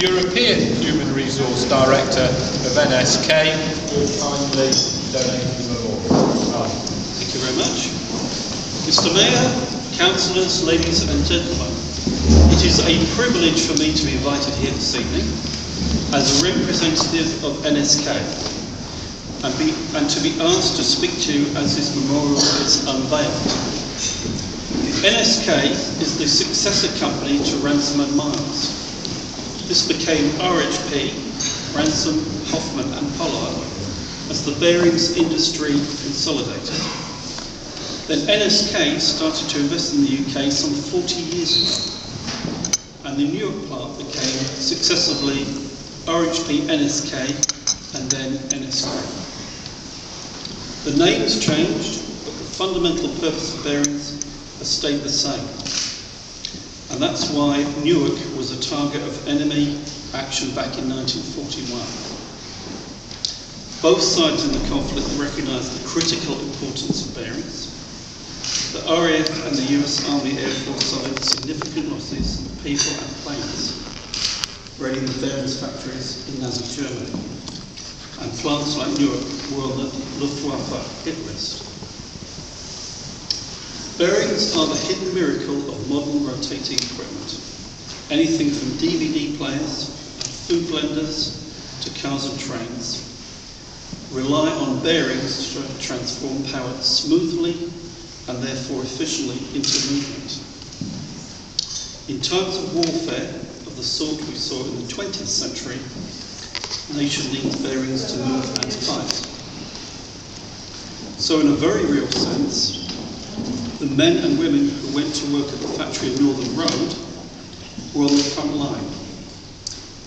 European Human Resource Director of NSK, will kindly donate the memorial. Thank you very much. Mr. Mayor, councillors, ladies and gentlemen, it is a privilege for me to be invited here this evening as a representative of NSK and to be asked to speak to you as this memorial is unveiled. NSK is the successor company to Ransome Marles. This became RHP, Ransome, Hoffman and Pollard as the bearings industry consolidated. Then NSK started to invest in the UK some 40 years ago, and the Newark plant became successively RHP NSK and then NSK. The names changed, but the fundamental purpose of bearings has stayed the same. And that's why Newark was a target of enemy action back in 1941. Both sides in the conflict recognised the critical importance of bearings. The RAF and the US Army Air Force suffered significant losses of people and planes, raiding the bearings factories in Nazi Germany. And plants like Newark were on the Luftwaffe hit list. Bearings are the hidden miracle of modern rotating equipment. Anything from DVD players, food blenders, to cars and trains rely on bearings to transform power smoothly and therefore efficiently into movement. In times of warfare of the sort we saw in the 20th century, nation needs bearings to move and fight. So in a very real sense, the men and women who went to work at the factory in Northern Road were on the front line.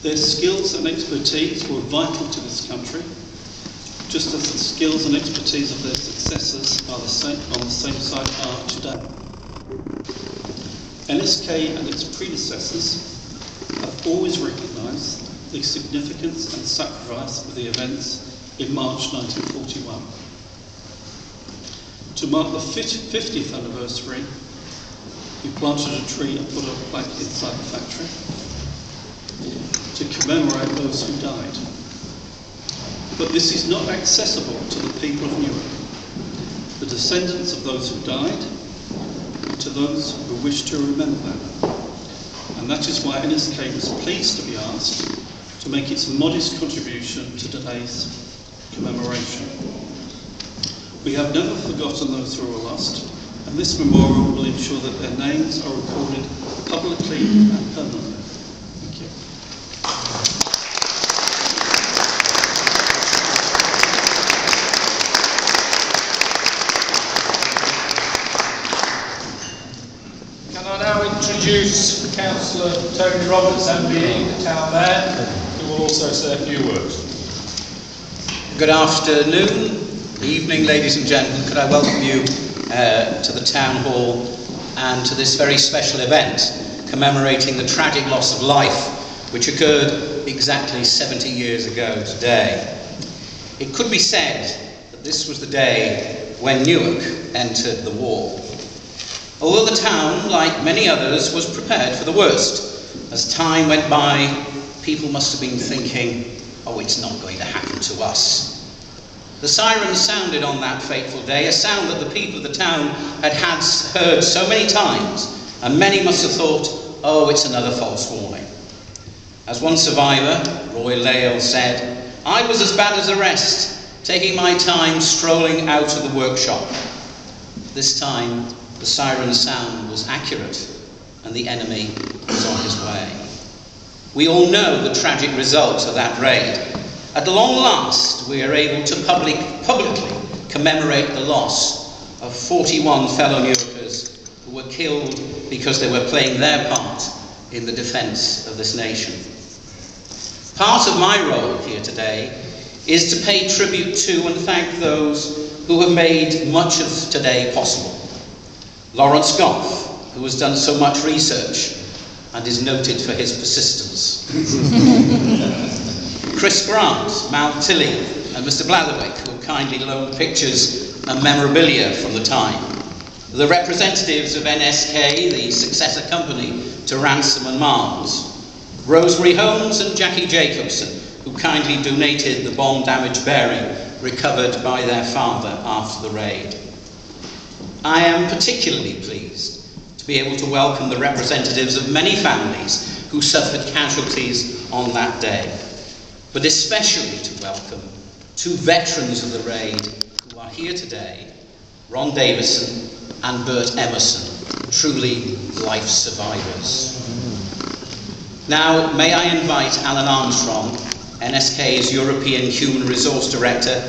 Their skills and expertise were vital to this country, just as the skills and expertise of their successors are on the same side are today. NSK and its predecessors have always recognised the significance and sacrifice of the events in March 1941. To mark the 50th anniversary, we planted a tree and put a plaque inside the factory to commemorate those who died. But this is not accessible to the people of Newark, the descendants of those who died, and to those who wish to remember them. And that is why NSK was pleased to be asked to make its modest contribution to today's commemoration. We have never forgotten those who were lost, and this memorial will ensure that their names are recorded publicly and permanently. Thank you. Can I now introduce Councillor Tony Roberts, MBE, the Town Mayor, who will also say a few words. Good afternoon. Evening, ladies and gentlemen. Could I welcome you to the Town Hall and to this very special event commemorating the tragic loss of life which occurred exactly 70 years ago today. It could be said that this was the day when Newark entered the war. Although the town, like many others, was prepared for the worst. As time went by, people must have been thinking, oh, it's not going to happen to us. The sirens sounded on that fateful day, a sound that the people of the town had heard so many times, and many must have thought, oh, it's another false warning. As one survivor, Roy Lale, said, I was as bad as the rest, taking my time strolling out of the workshop. This time, the siren sound was accurate, and the enemy was on his way. We all know the tragic result of that raid. At long last, we are able to publicly commemorate the loss of 41 fellow Newarkers who were killed because they were playing their part in the defence of this nation. Part of my role here today is to pay tribute to and thank those who have made much of today possible. Lawrence Goff, who has done so much research and is noted for his persistence. Chris Grant, Mal Tilley and Mr. Blatherwick, who have kindly loaned pictures and memorabilia from the time. The representatives of NSK, the successor company to Ransome Marles. Rosemary Holmes and Jackie Jacobson, who kindly donated the bomb-damaged bearing recovered by their father after the raid. I am particularly pleased to be able to welcome the representatives of many families who suffered casualties on that day, but especially to welcome two veterans of the raid who are here today, Ron Davison and Bert Emerson, truly life survivors. Now, may I invite Alan Armstrong, NSK's European Human Resource Director,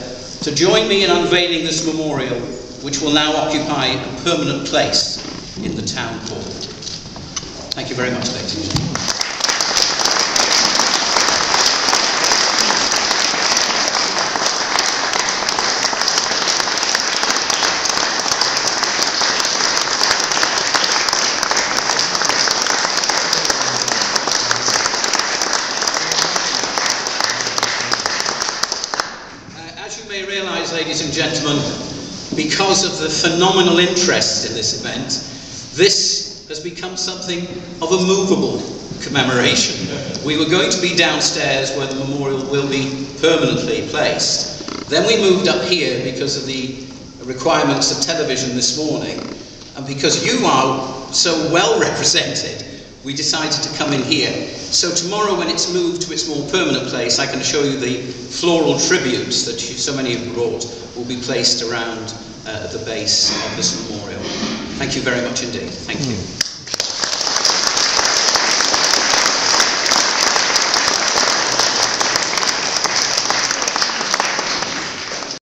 to join me in unveiling this memorial, which will now occupy a permanent place in the town hall. Thank you very much, ladies and gentlemen. Ladies and gentlemen, because of the phenomenal interest in this event, this has become something of a movable commemoration. We were going to be downstairs where the memorial will be permanently placed. Then we moved up here because of the requirements of television this morning, and because you are so well represented, we decided to come in here. So tomorrow, when it's moved to its more permanent place, I can show you the floral tributes that so many have brought will be placed around the base of this memorial. Thank you very much indeed. Thank you.